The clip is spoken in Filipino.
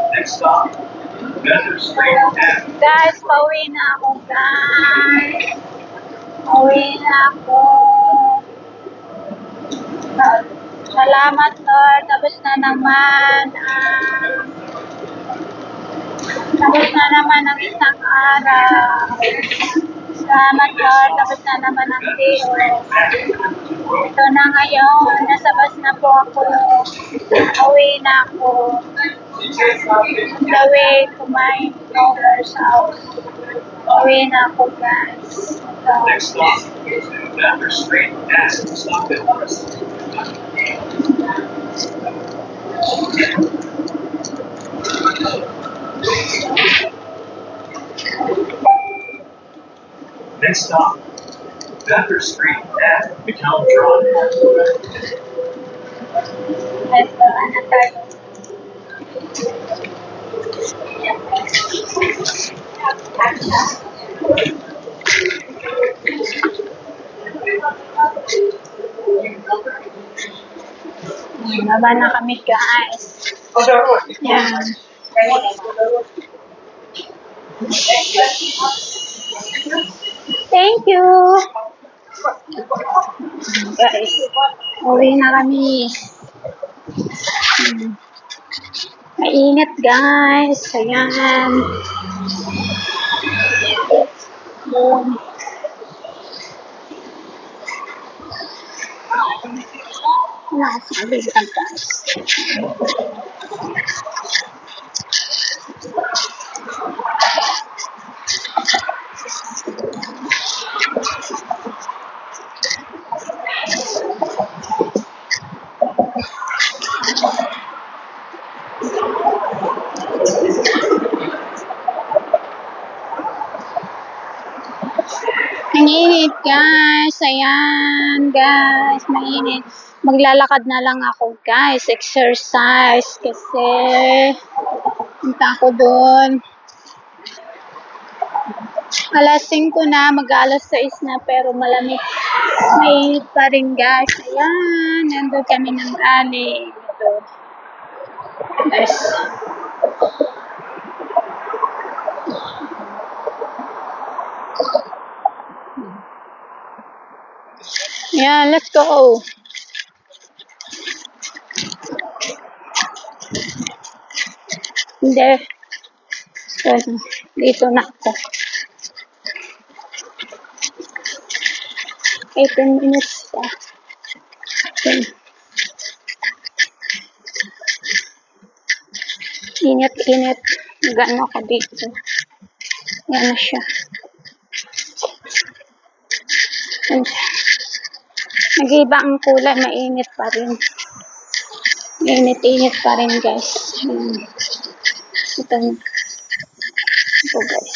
Next stop, Feather Street F. Guys, pauwi na ako, guys. Pauwi na ako. Salamat, Lord. Tapos na naman ang isang araw. Salamat, Lord. Tapos na naman ang day. Ito na ngayon. Nasa bus na po ako. Pauwi na ako. On the way to my daughter's house. Pauwi na ako, guys. Next stop, Feather Street F. Stop at West. Next stop, Feather Street F. McCown Drive. Ito, ano tayo? Baba na kami, guys. Yan. Thank you. Guys, uwi na kami. Mainit, guys. Ayan. Boom. Wala kasi nabibigyan, guys. Ang init, guys. Ayan, guys. Mainit. Maglalakad na lang ako, guys. Exercise. Kasi punta ako doon. Alas 5 na. Mag-alas 6 na. Pero malamig. Mainit pa rin, guys. Ayan. Nandun kami ng rally. Ito. Guys. Yeah, let's go. Hindi. Dito na ako. 18 minutes pa. Okay. Init-init. Gano ako dito. Yan na siya. Nag-iba ang kulay, mainit pa rin. Mainit-init pa rin, guys. Ito na. Ito, guys.